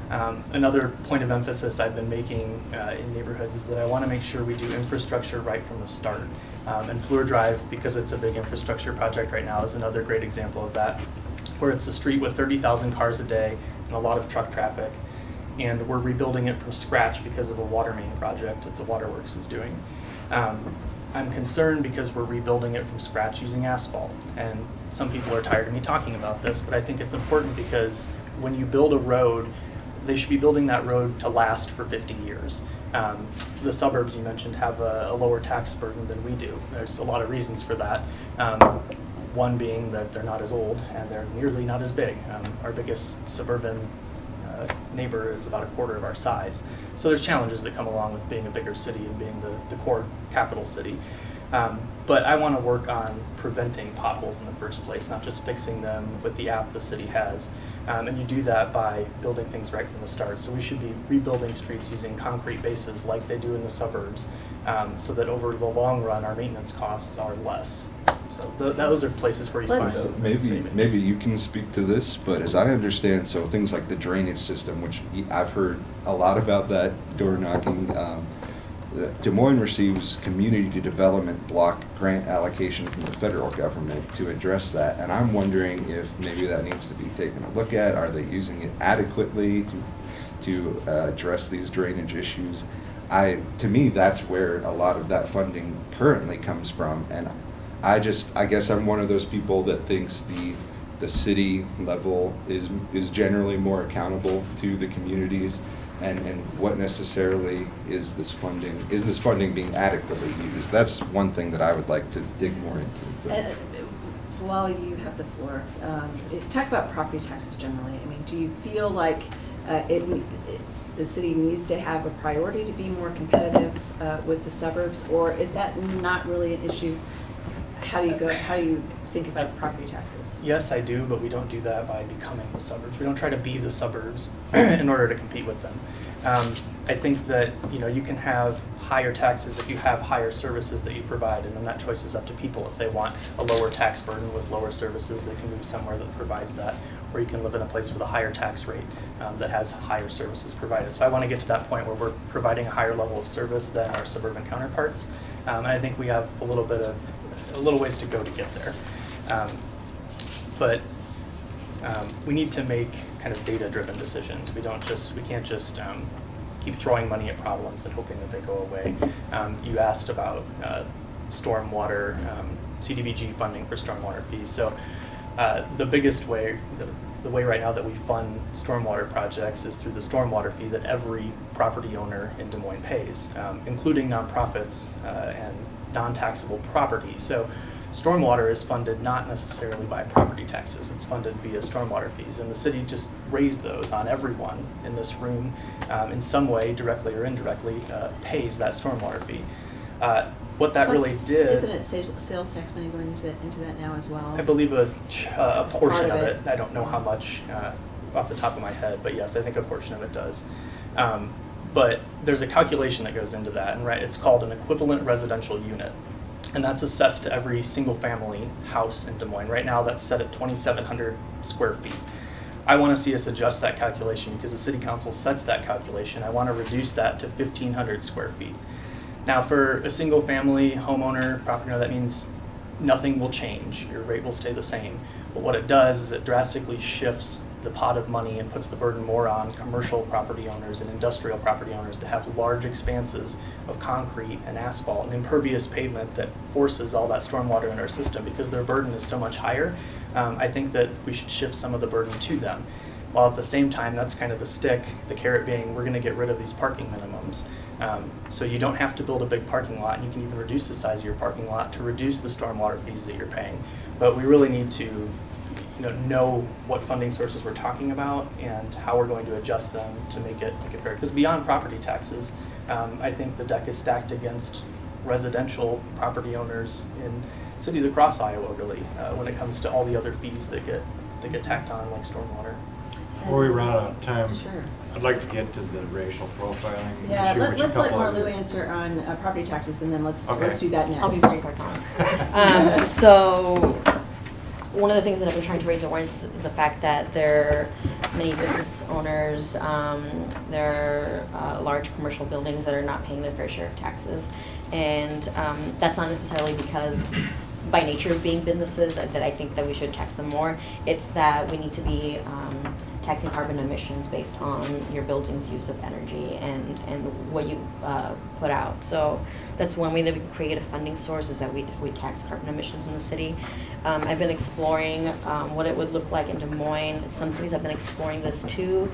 Another point of emphasis I've been making in neighborhoods is that I want to make sure we do infrastructure right from the start. And Fleur Drive, because it's a big infrastructure project right now, is another great example of that, where it's a street with 30,000 cars a day and a lot of truck traffic. And we're rebuilding it from scratch because of a water main project that the Waterworks is doing. I'm concerned because we're rebuilding it from scratch using asphalt. And some people are tired of me talking about this, but I think it's important because when you build a road, they should be building that road to last for 50 years. The suburbs you mentioned have a lower tax burden than we do. There's a lot of reasons for that. One being that they're not as old and they're nearly not as big. Our biggest suburban neighbor is about a quarter of our size. So there's challenges that come along with being a bigger city and being the core capital city. But I want to work on preventing potholes in the first place, not just fixing them with the app the city has. And you do that by building things right from the start. So we should be rebuilding streets using concrete bases like they do in the suburbs, so that over the long run our maintenance costs are less. So those are places where you find Let's- savings. Maybe you can speak to this, but as I understand, so things like the drainage system, which I've heard a lot about that door knocking. Des Moines receives community development block grant allocation from the federal government to address that, and I'm wondering if maybe that needs to be taken a look at. Are they using it adequately to address these drainage issues? To me, that's where a lot of that funding currently comes from, and I guess I'm one of those people that thinks the city level is generally more accountable to the communities, and what necessarily is this funding being adequately used? That's one thing that I would like to dig more into. While you have the floor, talk about property taxes generally. I mean, do you feel like the city needs to have a priority to be more competitive with the suburbs, or is that not really an issue? How do you think about property taxes? Yes, I do, but we don't do that by becoming the suburbs. We don't try to be the suburbs in order to compete with them. I think that, you know, you can have higher taxes if you have higher services that you provide, and then that choice is up to people. If they want a lower tax burden with lower services, they can move somewhere that provides that, or you can live in a place with a higher tax rate that has higher services provided. So I want to get to that point where we're providing a higher level of service than our suburban counterparts, and I think we have a little ways to go to get there. But we need to make kind of data-driven decisions. We can't just keep throwing money at problems and hoping that they go away. You asked about stormwater, CDBG funding for stormwater fees. So the biggest way, the way right now that we fund stormwater projects is through the stormwater fee that every property owner in Des Moines pays, including nonprofits and non-taxable property. So stormwater is funded not necessarily by property taxes, it's funded via stormwater fees, and the city just raised those on everyone in this room in some way, directly or indirectly, pays that stormwater fee. What that really did... Isn't it sales tax money going into that now as well? I believe a portion Part of of it. I don't know how much off the top of my head, but yes, I think a portion of it does. But there's a calculation that goes into that, and right, it's called an equivalent residential unit. And that's assessed to every single family house in Des Moines. Right now that's set at 2,700 square feet. I want to see us adjust that calculation because the city council sets that calculation. I want to reduce that to 1,500 square feet. Now for a single family homeowner, property owner, that means nothing will change. Your rate will stay the same. But what it does is it drastically shifts the pot of money and puts the burden more on commercial property owners and industrial property owners that have large expanses of concrete and asphalt and impervious pavement that forces all that stormwater in our system because their burden is so much higher. I think that we should shift some of the burden to them. While at the same time, that's kind of the stick, the carrot being we're going to get rid of these parking minimums. So you don't have to build a big parking lot, and you can even reduce the size of your parking lot to reduce the stormwater fees that you're paying. But we really need to know what funding sources we're talking about and how we're going to adjust them to make it fair. Because beyond property taxes, I think the deck is stacked against residential property owners in cities across Iowa, really, when it comes to all the other fees that get tacked on, like stormwater. Before we run out of time, Sure. I'd like to get to the racial profiling Yeah, issue, which a let's let couple of Marlu you- answer on property taxes, and then let's Okay. do that next. I'll be brief, I promise. So, one of the things that I've been trying to raise awareness is the fact that there are many business owners, there are large commercial buildings that are not paying their fair share of taxes. And that's not necessarily because by nature of being businesses that I think that we should tax them more. It's that we need to be taxing carbon emissions based on your building's use of energy and what you put out. So that's one way that we can create a funding source is that if we tax carbon emissions in the city. I've been exploring what it would look like in Des Moines. Some cities have been exploring this too,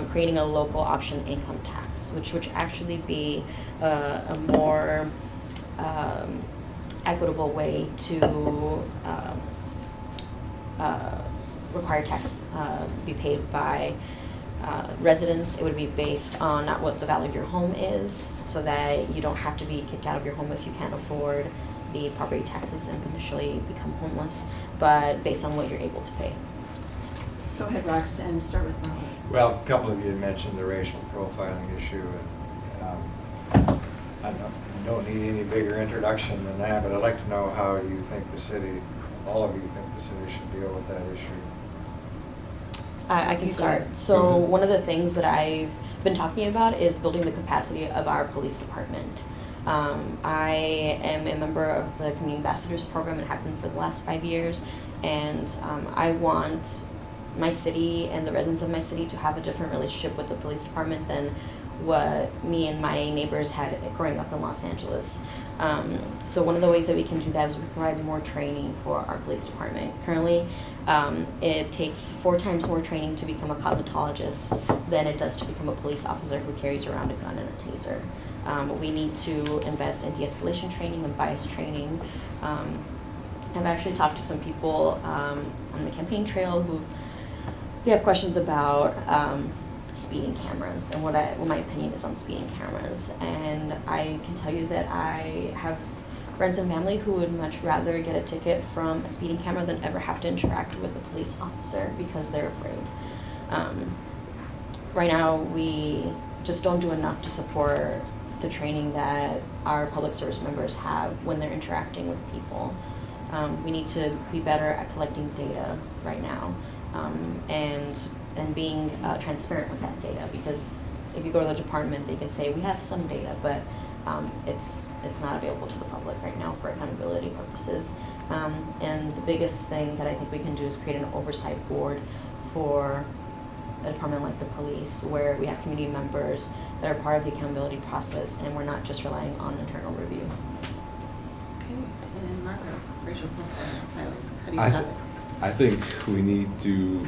creating a local option income tax, which would actually be a more equitable way to require tax be paid by residents. It would be based on not what the value of your home is, so that you don't have to be kicked out of your home if you can't afford the property taxes and potentially become homeless, but based on what you're able to pay. Go ahead, Rox, and start with Marlu. Well, a couple of you mentioned the racial profiling issue, and I don't need any bigger introduction than that, but I'd like to know how you think all of you think the city should deal with that issue. I can start. So one of the things that I've been talking about is building the capacity of our police department. I am a member of the Community Ambassadors Program and have been for the last 5 years, and I want my city and the residents of my city to have a different relationship with the police department than what me and my neighbors had growing up in Los Angeles. So one of the ways that we can do that is we provide more training for our police department. Currently, it takes 4 times more training to become a cosmetologist than it does to become a police officer who carries around a gun and a taser. We need to invest in de-escalation training and bias training. I've actually talked to some people on the campaign trail who have questions about speeding cameras and what my opinion is on speeding cameras. And I can tell you that I have friends and family who would much rather get a ticket from a speeding camera than ever have to interact with a police officer because they're afraid. Right now, we just don't do enough to support the training that our public service members have when they're interacting with people. We need to be better at collecting data right now, and being transparent with that data, because if you go to the department, they can say we have some data, but it's not available to the public right now for accountability purposes. And the biggest thing that I think we can do is create an oversight board for a department like the police, where we have community members that are part of the accountability process, and we're not just relying on internal review. Okay, and Margaret, racial profiling, how do you stop it? I think we need to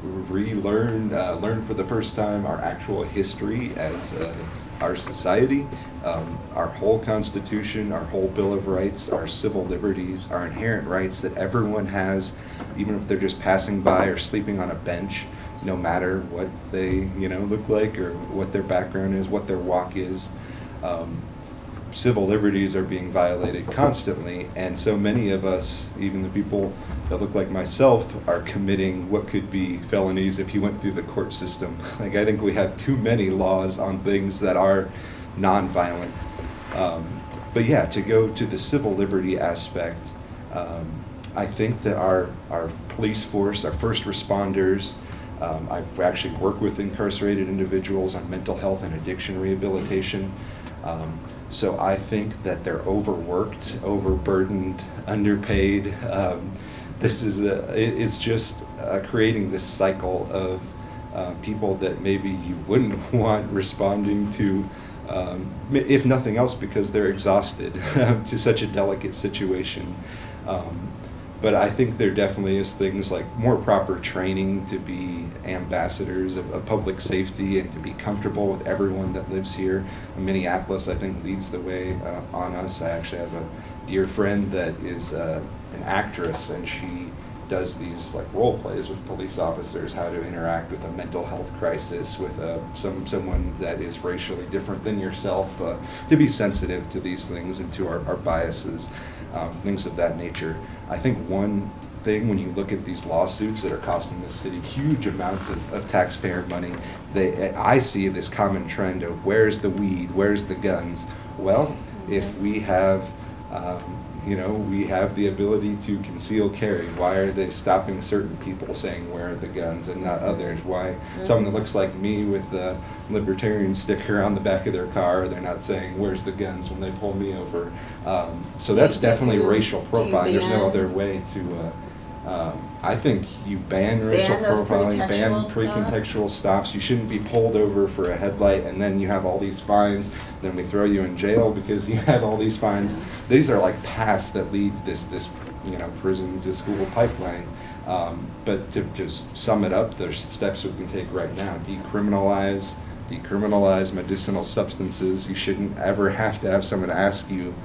relearn, learn for the first time our actual history as our society. Our whole Constitution, our whole Bill of Rights, our civil liberties, our inherent rights that everyone has, even if they're just passing by or sleeping on a bench, no matter what they, look like or what their background is, what their walk is. Civil liberties are being violated constantly, and so many of us, even the people that look like myself, are committing what could be felonies if you went through the court system. Like, I think we have too many laws on things that are nonviolent. But yeah, to go to the civil liberty aspect, I think that our police force, our first responders, I've actually worked with incarcerated individuals on mental health and addiction rehabilitation. So I think that they're overworked, overburdened, underpaid. It's just creating this cycle of people that maybe you wouldn't want responding to, if nothing else, because they're exhausted to such a delicate situation. But I think there definitely is things like more proper training to be ambassadors of public safety and to be comfortable with everyone that lives here. Minneapolis, I think, leads the way on us. I actually have a dear friend that is an actress, and she does these like role plays with police officers, how to interact with a mental health crisis, with someone that is racially different than yourself, to be sensitive to these things and to our biases, things of that nature. I think one thing, when you look at these lawsuits that are costing the city huge amounts of taxpayer money, I see this common trend of where's the weed, where's the guns? Well, if we have we have the ability to conceal carry, why are they stopping certain people saying where are the guns and not others? Why someone that looks like me with the libertarian sticker on the back of their car, they're not saying where's the guns when they pull me over? So that's definitely racial profiling. There's no other way to I think you ban racial profiling, ban pre-contextual stops. You shouldn't be pulled over for a headlight and then you have all these fines. Then we throw you in jail because you have all these fines. These are like paths that lead this prison to school pipeline. But to just sum it up, there's steps we can take right now. Decriminalize medicinal substances. You shouldn't ever have to have someone ask you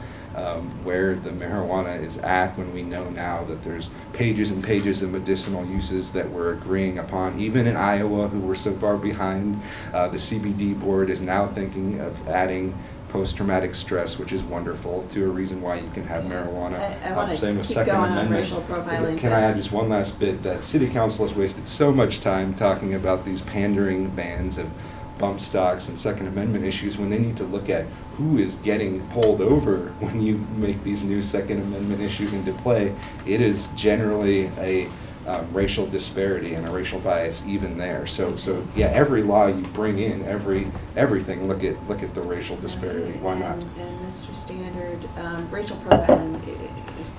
where the marijuana is at, when we know now that there's pages and pages of medicinal uses that we're agreeing upon. Even in Iowa, who were so far behind, the CBD board is now thinking of adding post-traumatic stress, which is wonderful, to a reason why you can have marijuana. I want Same to with keep Second going on Amendment. racial profiling. Can I add just one last bit? That City Council has wasted so much time talking about these pandering bans of bump stocks and Second Amendment issues when they need to look at who is getting pulled over when you make these new Second Amendment issues into play. It is generally a racial disparity and a racial bias even there. So yeah, every law you bring in, everything, look at the racial disparity. Why not? And Mr. Standard, racial profiling,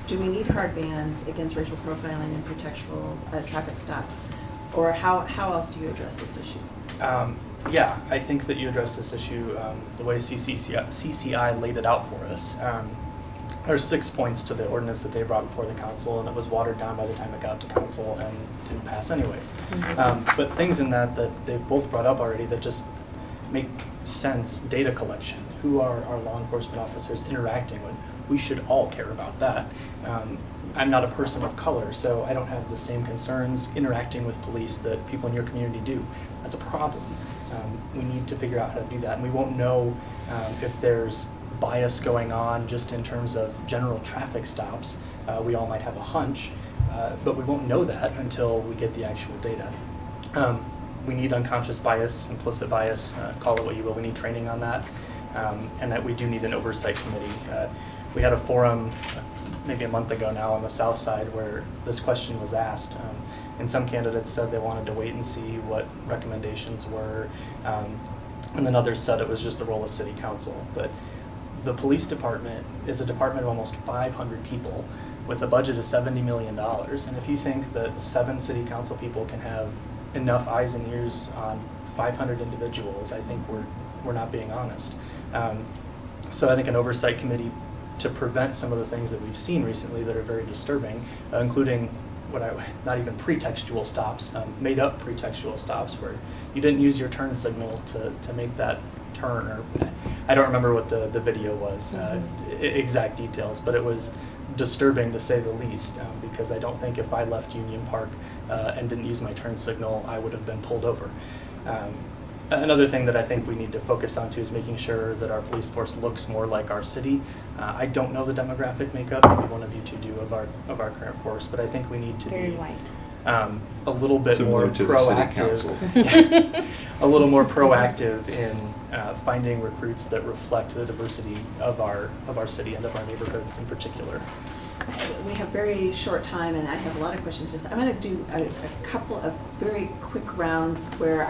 do we need hard bans against racial profiling and contextual traffic stops? Or how else do you address this issue? Yeah, I think that you address this issue the way CCI laid it out for us. There's 6 points to the ordinance that they brought before the council, and it was watered down by the time it got to council and didn't pass anyways. But things in that they've both brought up already that just make sense. Data collection, who are our law enforcement officers interacting with? We should all care about that. I'm not a person of color, so I don't have the same concerns interacting with police that people in your community do. That's a problem. We need to figure out how to do that, and we won't know if there's bias going on just in terms of general traffic stops. We all might have a hunch, but we won't know that until we get the actual data. We need unconscious bias, implicit bias, call it what you will. We need training on that, and that we do need an oversight committee. We had a forum maybe a month ago now on the south side where this question was asked, and some candidates said they wanted to wait and see what recommendations were, and then others said it was just the role of city council. But the police department is a department of almost 500 people with a budget of $70 million, and if you think that 7 city council people can have enough eyes and ears on 500 individuals, I think we're not being honest. So I think an oversight committee to prevent some of the things that we've seen recently that are very disturbing, including not even pretextual stops, made up pretextual stops where you didn't use your turn signal to make that turn, or I don't remember what the video was, exact details, but it was disturbing to say the least, because I don't think if I left Union Park and didn't use my turn signal, I would have been pulled over. Another thing that I think we need to focus on too is making sure that our police force looks more like our city. I don't know the demographic makeup, maybe one of you two do, of our current force, but I think we need to Very be white. A little bit Similar more to the city council. proactive, a little more proactive in finding recruits that reflect the diversity of our city and of our neighborhoods in particular. We have very short time, and I have a lot of questions. I'm going to do a couple of very quick rounds where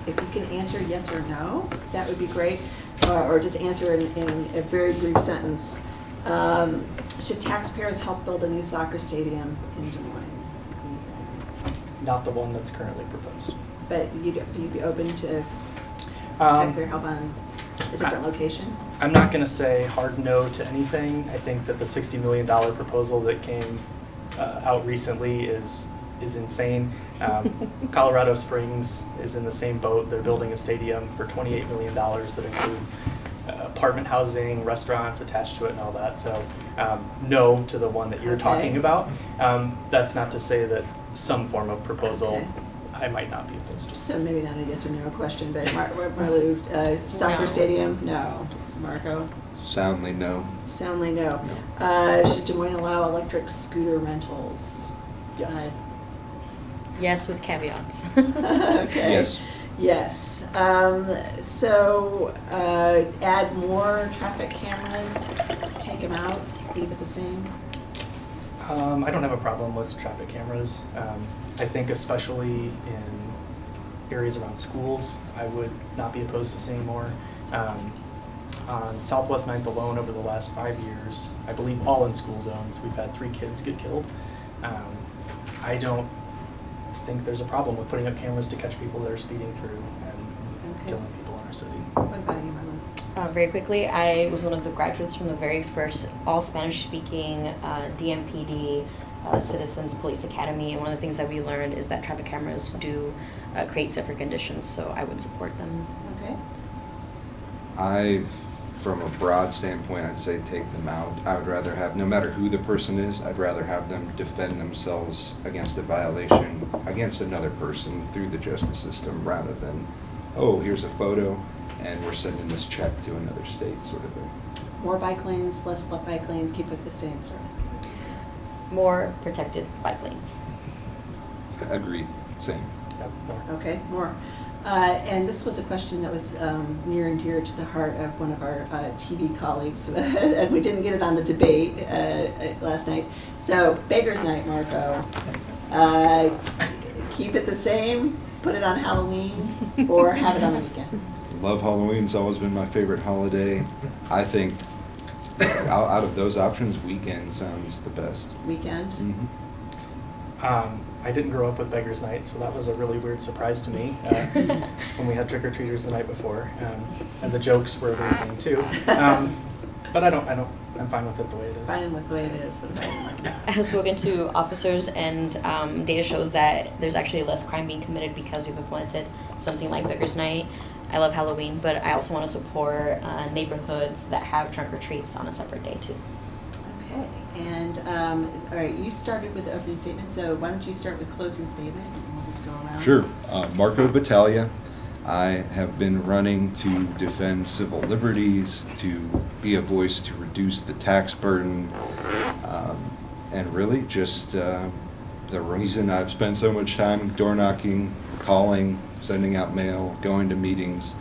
if you can answer yes or no, that would be great, or just answer in a very brief sentence. Should taxpayers help build a new soccer stadium in Des Moines? Not the one that's currently proposed. But you'd be open to taxpayer help on a different location? I'm not going to say hard no to anything. I think that the $60 million proposal that came out recently is insane. Colorado Springs is in the same boat. They're building a stadium for $28 million that includes apartment housing, restaurants attached to it and all that. So no to the one that you're talking about. That's not to say that some form of proposal I might not be opposed to. So maybe not a yes or no question, but Marlu, soccer No. stadium? No. Marco? Soundly no. Soundly no. Should Des Moines allow electric scooter rentals? Yes. Yes, with caveats. Okay. Yes. Yes. So add more traffic cameras, take them out, leave it the same? I don't have a problem with traffic cameras. I think especially in areas around schools, I would not be opposed to seeing more. On Southwest 9th alone over the last 5 years, I believe all in school zones, we've had 3 kids get killed. I don't think there's a problem with putting up cameras to catch people that are speeding through and killing people in our city. What about you, Marlon? Very quickly, I was one of the graduates from the very first all Spanish-speaking DMPD Citizens Police Academy, and one of the things that we learned is that traffic cameras do create safer conditions, so I would support them. Okay. From a broad standpoint, I'd say take them out. I would rather have, no matter who the person is, I'd rather have them defend themselves against a violation against another person through the justice system rather than, oh, here's a photo and we're sending this check to another state sort of thing. More bike lanes, less bike lanes, keep it the same sort of thing. More protected bike lanes. Agreed, same. Yep, more. Okay, more. And this was a question that was near and dear to the heart of one of our TV colleagues, and we didn't get it on the debate last night. So, Baker's Night, Marco. Keep it the same, put it on Halloween, or have it on the weekend? Love Halloween, it's always been my favorite holiday. I think out of those options, weekend sounds the best. Weekend? Mm-hmm. I didn't grow up with Beggar's Night, so that was a really weird surprise to me when we had trick-or-treaters the night before, and the jokes were everything too. But I'm fine with it the way it is. Fine with the way it is. What about you? I have spoken to officers, and data shows that there's actually less crime being committed because we've implemented something like Beggars Night. I love Halloween, but I also want to support neighborhoods that have trunk-or-treats on a separate day too. Okay, and all right, you started with the opening statement, so why don't you start with closing statement, and we'll just go around. Sure. Marco Battaglia. I have been running to defend civil liberties, to be a voice to reduce the tax burden, and really just the reason I've spent so much time door knocking, calling, sending out mail, going to meetings,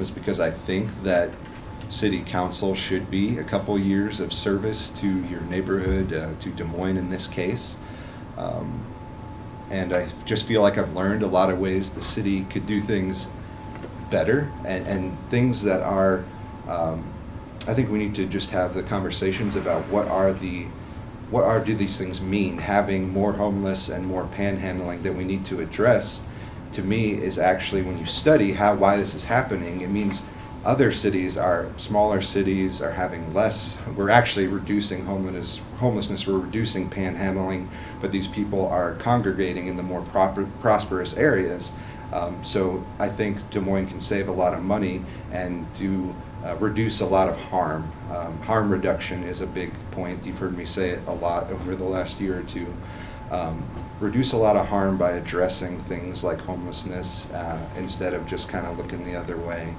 is because I think that city council should be a couple years of service to your neighborhood, to Des Moines in this case. And I just feel like I've learned a lot of ways the city could do things better, and things that are, I think we need to just have the conversations about what do these things mean. Having more homeless and more panhandling that we need to address, to me, is actually, when you study why this is happening, it means other cities, smaller cities, are having less. We're actually reducing homelessness, we're reducing panhandling, but these people are congregating in the more prosperous areas. So I think Des Moines can save a lot of money and reduce a lot of harm. Harm reduction is a big point. You've heard me say it a lot over the last year or two. Reduce a lot of harm by addressing things like homelessness instead of just kind of looking the other way.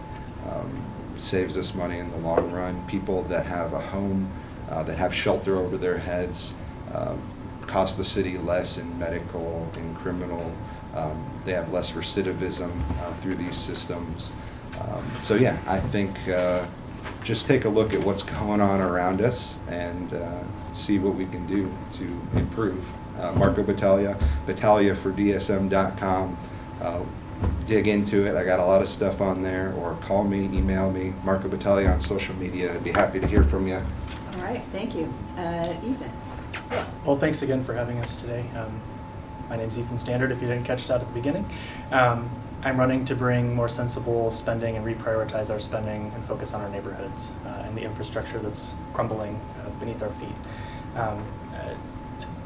Saves us money in the long run. People that have a home, that have shelter over their heads, cost the city less in medical, in criminal. They have less recidivism through these systems. So yeah, I think just take a look at what's going on around us and see what we can do to improve. Marco Battaglia, battagliafordsm.com. Dig into it. I got a lot of stuff on there. Or call me, email me, Marco Battaglia on social media. I'd be happy to hear from you. All right, thank you. Ethan? Well, thanks again for having us today. My name's Ethan Standard, if you didn't catch that at the beginning. I'm running to bring more sensible spending and reprioritize our spending and focus on our neighborhoods and the infrastructure that's crumbling beneath our feet.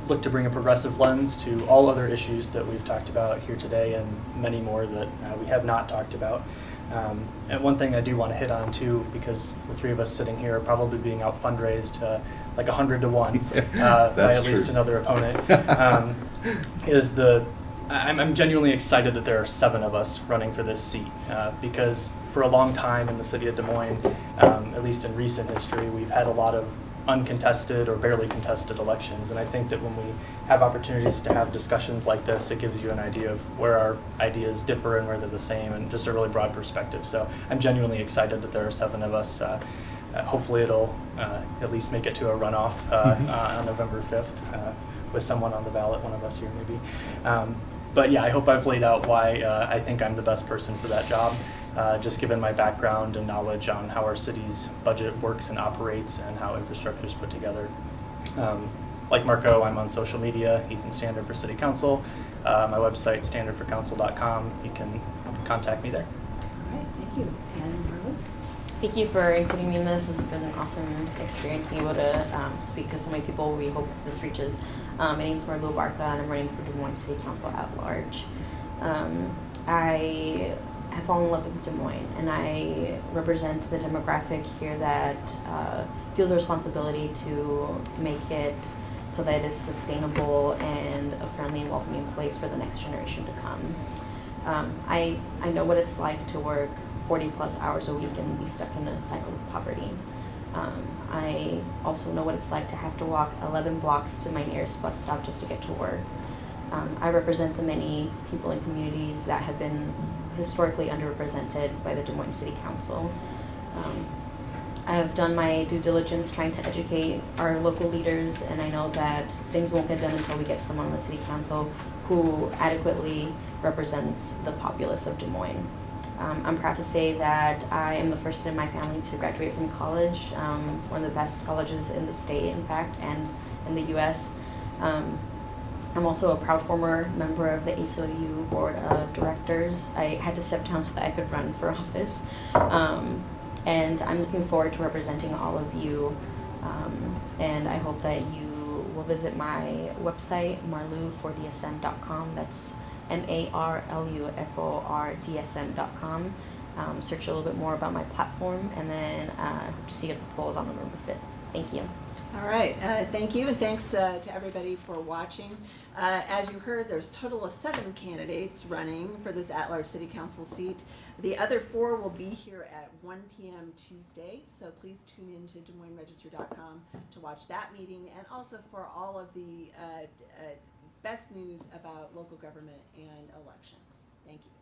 Look to bring a progressive lens to all other issues that we've talked about here today, and many more that we have not talked about. And one thing I do want to hit on too, because the three of us sitting here are probably being out fundraised like 100 to 1 by at least another opponent, is I'm genuinely excited that there are 7 of us running for this seat, because for a long time in the city of Des Moines, at least in recent history, we've had a lot of uncontested or barely contested elections, and I think that when we have opportunities to have discussions like this, it gives you an idea of where our ideas differ and where they're the same, and just a really broad perspective. So I'm genuinely excited that there are 7 of us. Hopefully it'll at least make it to a runoff on November 5th with someone on the ballot, one of us here maybe. But yeah, I hope I've laid out why I think I'm the best person for that job. Just given my background and knowledge on how our city's budget works and operates and how infrastructure is put together. Like Marco, I'm on social media, Ethan Standard for City Council. My website, standardforcouncil.com. You can contact me there. All right, thank you. And Marlu? Thank you for including me in this. This has been an awesome experience being able to speak to so many people we hope this reaches. My name is Marlu Abarca, and I'm running for Des Moines City Council at large. I have fallen in love with Des Moines, and I represent the demographic here that feels a responsibility to make it so that it is sustainable and a friendly and welcoming place for the next generation to come. I know what it's like to work 40 plus hours a week and be stuck in a cycle of poverty. I also know what it's like to have to walk 11 blocks to my nearest bus stop just to get to work. I represent the many people in communities that have been historically underrepresented by the Des Moines City Council. I have done my due diligence trying to educate our local leaders, and I know that things won't get done until we get someone on the City Council who adequately represents the populace of Des Moines. I'm proud to say that I am the first in my family to graduate from college, one of the best colleges in the state, in fact, and in the U.S. I'm also a proud former member of the ACLU Board of Directors. I had to step down so that I could run for office. And I'm looking forward to representing all of you. And I hope that you will visit my website, marlufordsm.com. That's MARLUFORDSM.com. Search a little bit more about my platform, and then I hope to see you at the polls on November 5th. Thank you. All right, thank you, and thanks to everybody for watching. As you heard, there's a total of 7 candidates running for this at-large city council seat. The other 4 will be here at 1 p.m. Tuesday, so please tune in to DesMoinesRegister.com to watch that meeting, and also for all of the best news about local government and elections. Thank you.